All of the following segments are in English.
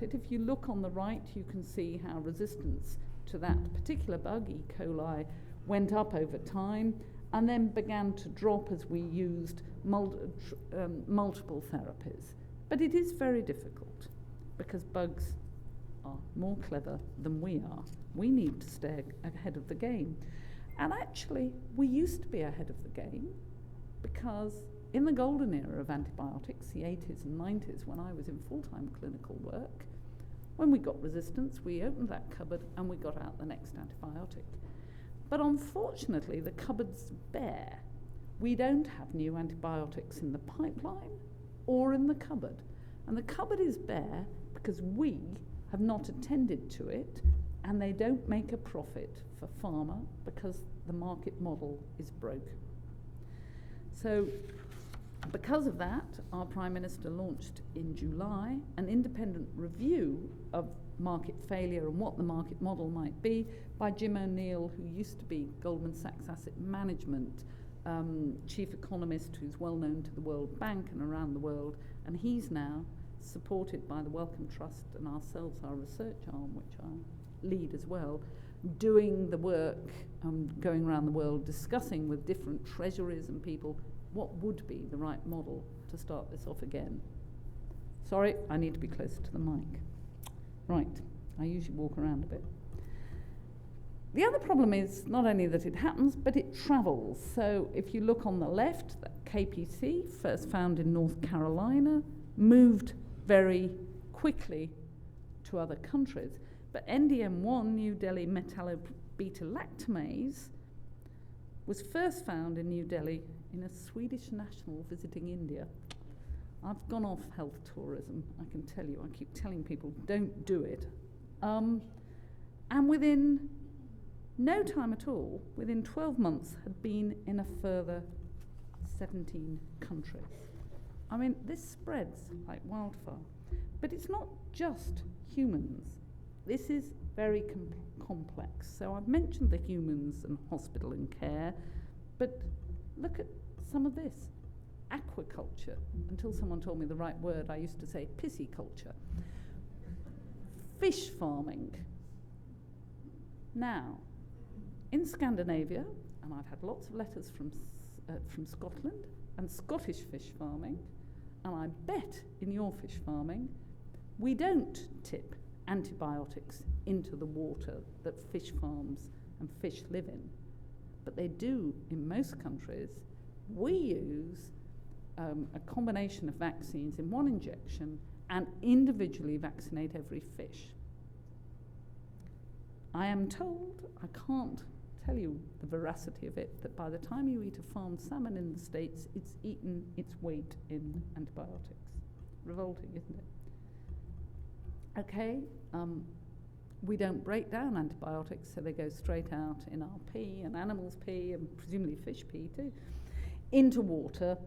If you look on the right, you can see how resistance to that particular bug, E. coli, went up over time and then began to drop as we used multiple therapies. But it is very difficult because bugs are more clever than we are. We need to stay ahead of the game. And actually, we used to be ahead of the game because in the golden era of antibiotics, the 80s and 90s, when I was in full-time clinical work, when we got resistance, we opened that cupboard and we got out the next antibiotic. But unfortunately, the cupboard's bare. We don't have new antibiotics in the pipeline or in the cupboard. And the cupboard is bare because we have not attended to it, and they don't make a profit for pharma because the market model is broken. So because of that, our Prime Minister launched in July an independent review of market failure and what the market model might be by Jim O'Neill, who used to be Goldman Sachs Asset Management chief economist, who's well known to the World Bank and around the world, and he's now supported by the Wellcome Trust and ourselves, our research arm, which I lead as well, doing the work, going around the world, discussing with different treasuries and people what would be the right model to start this off again. Sorry, I need to be closer to the mic. Right, I usually walk around a bit. The other problem is not only that it happens, but it travels. So if you look on the left, that KPC, first found in North Carolina, moved very quickly to other countries. But NDM1, New Delhi metallobeta-lactamase, was first found in New Delhi in a Swedish national visiting India. I've gone off health tourism, I can tell you. I keep telling people, don't do it. And within no time at all, within 12 months, had been in a further 17 countries. I mean, this spreads like wildfire. But it's not just humans. This is very complex. So I've mentioned the humans and hospital and care, but look at some of this. Aquaculture. Until someone told me the right word, I used to say pisciculture. Fish farming. Now, in Scandinavia, and I've had lots of letters from Scotland, and Scottish fish farming, and I bet in your fish farming, we don't tip antibiotics into the water that fish farms and fish live in. But they do in most countries. We use a combination of vaccines in one injection and individually vaccinate every fish. I am told, I can't tell you the veracity of it, that by the time you eat a farmed salmon in the States, it's eaten its weight in antibiotics. Revolting, isn't it? Okay, we don't break down antibiotics, so they go straight out in our pee, and animals' pee, and presumably fish pee too, into water,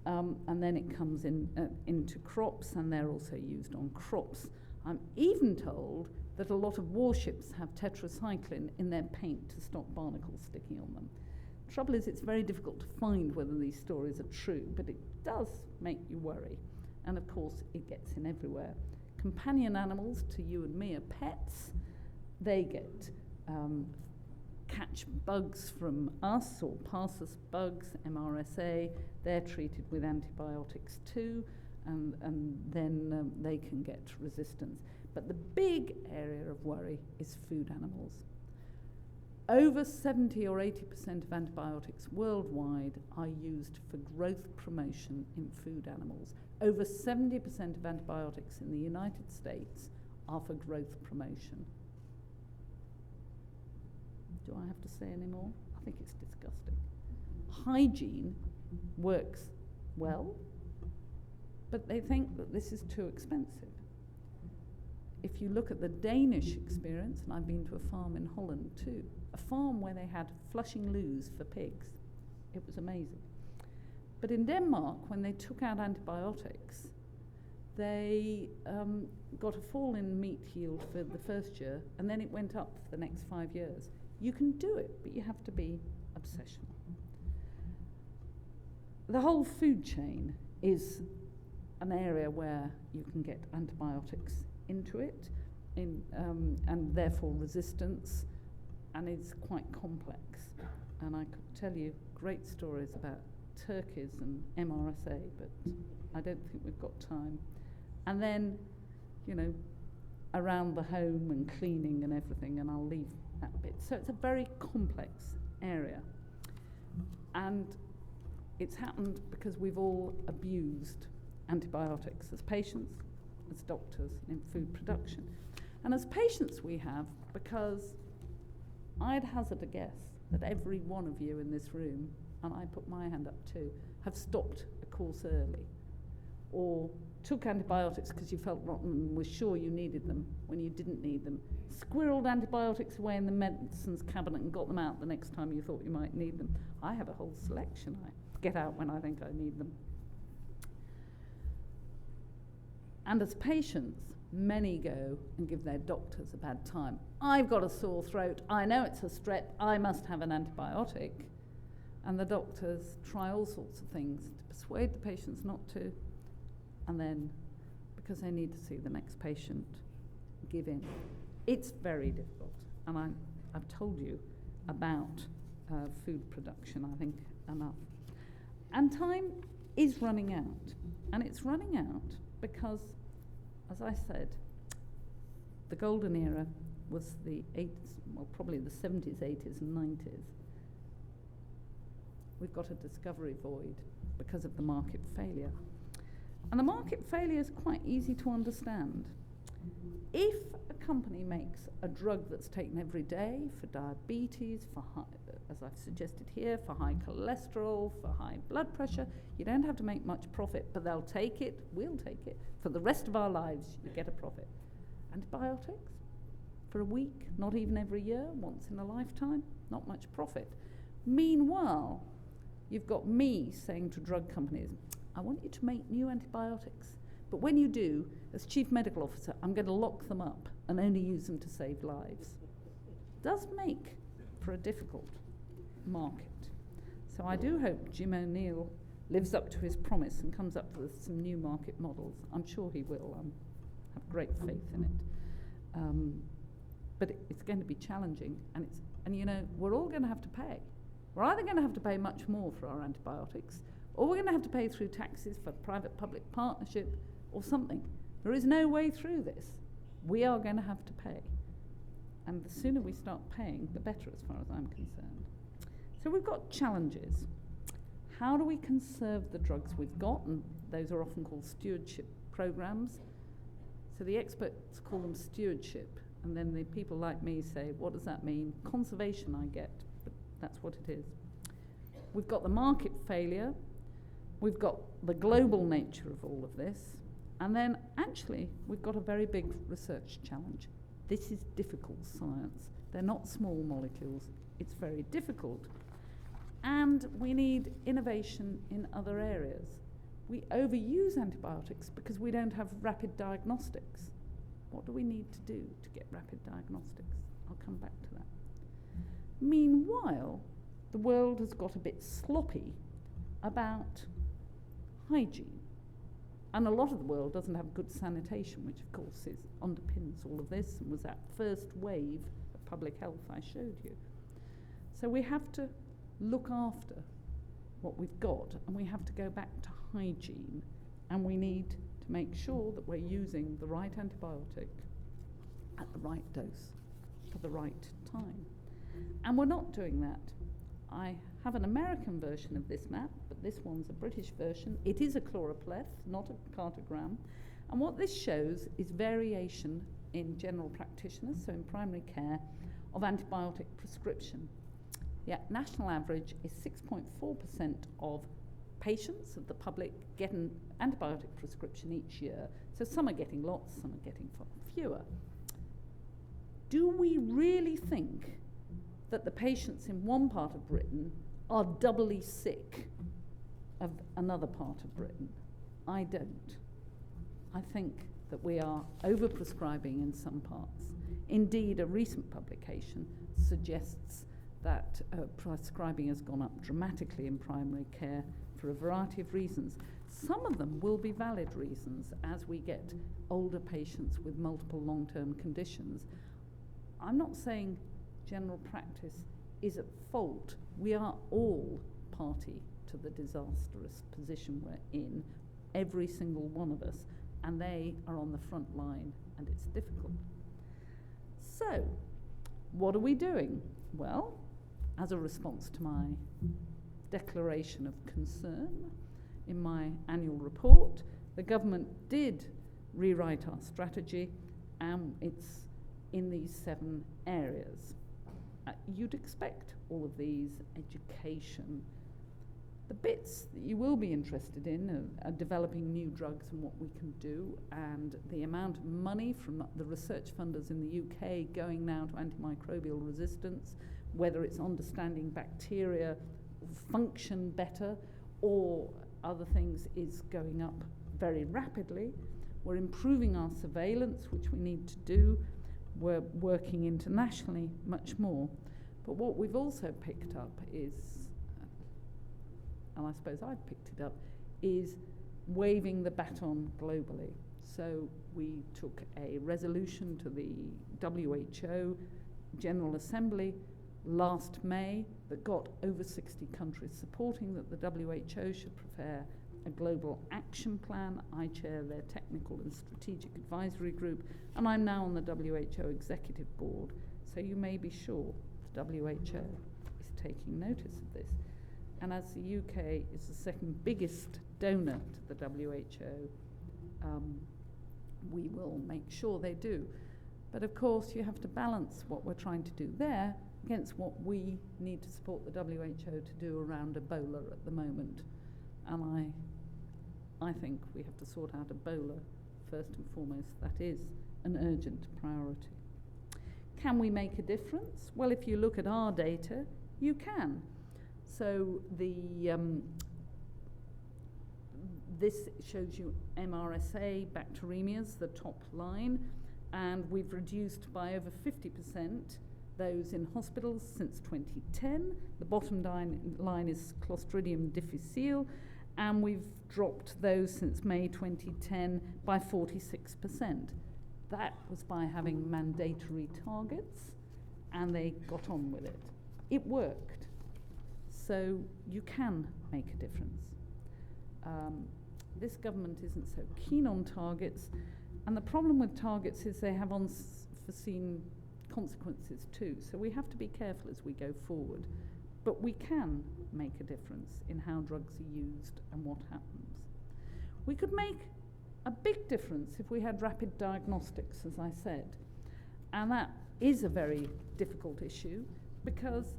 and then it comes into crops, and they're also used on crops. I'm even told that a lot of warships have tetracycline in their paint to stop barnacles sticking on them. Trouble is, it's very difficult to find whether these stories are true, but it does make you worry. And of course, it gets in everywhere. Companion animals to you and me are pets. They get catch bugs from us or pass us bugs, MRSA. They're treated with antibiotics too, and then they can get resistance. But the big area of worry is food animals. Over 70 or 80% of antibiotics worldwide are used for growth promotion in food animals. Over 70% of antibiotics in the United States are for growth promotion. Do I have to say any more? I think it's disgusting. Hygiene works well, but they think that this is too expensive. If you look at the Danish experience, and I've been to a farm in Holland too, a farm where they had flushing loos for pigs. It was amazing. But in Denmark, when they took out antibiotics, they got a fall in meat yield for the first year, and then it went up for the next 5 years. You can do it, but you have to be obsessional. The whole food chain is an area where you can get antibiotics into it, and therefore resistance, and it's quite complex. And I could tell you great stories about turkeys and MRSA, but I don't think we've got time. And then, around the home and cleaning and everything, and I'll leave that bit. So it's a very complex area. And it's happened because we've all abused antibiotics as patients, as doctors, in food production. And as patients we have, because I'd hazard a guess that every one of you in this room, and I put my hand up too, have stopped a course early, or took antibiotics because you felt rotten and were sure you needed them when you didn't need them, squirreled antibiotics away in the medicines cabinet and got them out the next time you thought you might need them. I have a whole selection I get out when I think I need them. And as patients, many go and give their doctors a bad time. I've got a sore throat, I know it's a strep, I must have an antibiotic. And the doctors try all sorts of things to persuade the patients not to, and then, because they need to see the next patient, give in. It's very difficult, and I've told you about food production, I think, enough. And time is running out, and it's running out because, as I said, the golden era was the 80s, well, probably the 70s, 80s, and 90s. We've got a discovery void because of the market failure. And the market failure is quite easy to understand. If a company makes a drug that's taken every day for diabetes, for high, as I've suggested here, for high cholesterol, for high blood pressure, you don't have to make much profit, but they'll take it, we'll take it. For the rest of our lives, you get a profit. Antibiotics? For a week, not even every year, once in a lifetime, not much profit. Meanwhile, you've got me saying to drug companies, I want you to make new antibiotics, but when you do, as Chief Medical Officer, I'm going to lock them up and only use them to save lives. Does make for a difficult market. So I do hope Jim O'Neill lives up to his promise and comes up with some new market models. I'm sure he will. I have great faith in it. But it's going to be challenging, and we're all going to have to pay. We're either going to have to pay much more for our antibiotics, or we're going to have to pay through taxes for private-public partnership or something. There is no way through this. We are going to have to pay. And the sooner we start paying, the better as far as I'm concerned. So we've got challenges. How do we conserve the drugs we've got? And those are often called stewardship programs. So the experts call them stewardship. And then the people like me say, what does that mean? Conservation, I get. But that's what it is. We've got the market failure. We've got the global nature of all of this. And then, actually, we've got a very big research challenge. This is difficult science. They're not small molecules. It's very difficult. And we need innovation in other areas. We overuse antibiotics because we don't have rapid diagnostics. What do we need to do to get rapid diagnostics? I'll come back to that. Meanwhile, the world has got a bit sloppy about hygiene. And a lot of the world doesn't have good sanitation, which of course underpins all of this and was that first wave of public health I showed you. So we have to look after what we've got, and we have to go back to hygiene, and we need to make sure that we're using the right antibiotic at the right dose for the right time. And we're not doing that. I have an American version of this map, but this one's a British version. It is a chloropleth, not a cartogram. And what this shows is variation in general practitioners, so in primary care, of antibiotic prescription. The national average is 6.4% of patients of the public get an antibiotic prescription each year. So some are getting lots, some are getting fewer. Do we really think that the patients in one part of Britain are doubly sick of another part of Britain? I don't. I think that we are overprescribing in some parts. Indeed, a recent publication suggests that prescribing has gone up dramatically in primary care for a variety of reasons. Some of them will be valid reasons as we get older patients with multiple long-term conditions. I'm not saying general practice is at fault. We are all party to the disastrous position we're in, every single one of us, and they are on the front line, and it's difficult. So, what are we doing? Well, as a response to my declaration of concern in my annual report, the government did rewrite our strategy, and it's in these 7 areas. You'd expect all of these: education. The bits that you will be interested in are developing new drugs and what we can do, and the amount of money from the research funders in the UK going now to antimicrobial resistance, whether it's understanding bacteria function better or other things, is going up very rapidly. We're improving our surveillance, which we need to do. We're working internationally much more. But what we've also picked up is, and I suppose I've picked it up, is waving the baton globally. So we took a resolution to the WHO General Assembly last May that got over 60 countries supporting that the WHO should prepare a global action plan. I chair their technical and strategic advisory group, and I'm now on the WHO executive board, so you may be sure the WHO is taking notice of this. And as the UK is the second biggest donor to the WHO, we will make sure they do. But of course, you have to balance what we're trying to do there against what we need to support the WHO to do around Ebola at the moment. And I think we have to sort out Ebola first and foremost. That is an urgent priority. Can we make a difference? Well, if you look at our data, you can. So this shows you MRSA bacteremias, the top line, and we've reduced by over 50% those in hospitals since 2010. The bottom line is Clostridium difficile, and we've dropped those since May 2010 by 46%. That was by having mandatory targets, and they got on with it. It worked. So you can make a difference. This government isn't so keen on targets, and the problem with targets is they have unforeseen consequences too. So we have to be careful as we go forward. But we can make a difference in how drugs are used and what happens. We could make a big difference if we had rapid diagnostics, as I said. And that is a very difficult issue, because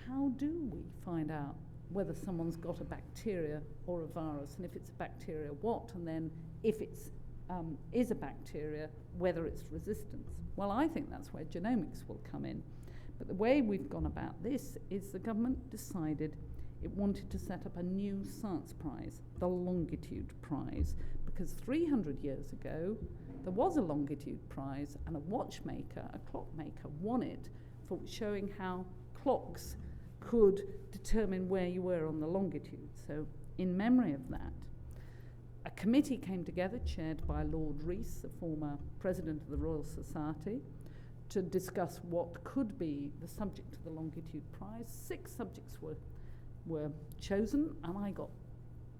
how do we find out whether someone's got a bacteria or a virus? And if it's a bacteria, what? And then if it's is a bacteria, whether it's resistance? Well, I think that's where genomics will come in. But the way we've gone about this is the government decided it wanted to set up a new science prize, the Longitude Prize, because 300 years ago there was a Longitude Prize, and a watchmaker, a clockmaker, won it for showing how clocks could determine where you were on the longitude. So in memory of that, a committee came together chaired by Lord Rees, the former president of the Royal Society, to discuss what could be the subject of the Longitude Prize. 6 subjects were chosen, and I got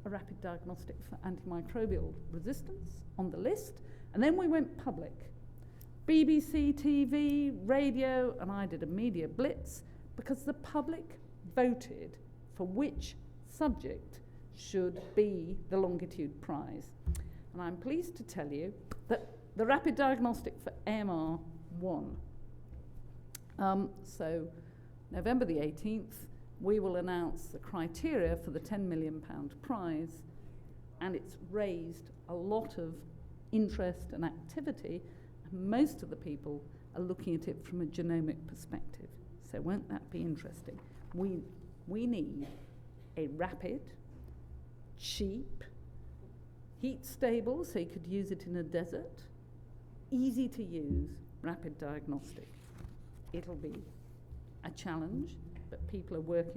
a rapid diagnostic for antimicrobial resistance on the list. And then we went public. BBC, TV, radio, and I did a media blitz, because the public voted for which subject should be the Longitude Prize. And I'm pleased to tell you that the rapid diagnostic for AMR won. So November the 18th, we will announce the criteria for the £10 million prize, and it's raised a lot of interest and activity. Most of the people are looking at it from a genomic perspective. So won't that be interesting? We need a rapid, cheap, heat stable, so you could use it in a desert, easy to use, rapid diagnostic. It'll be a challenge, but people are working on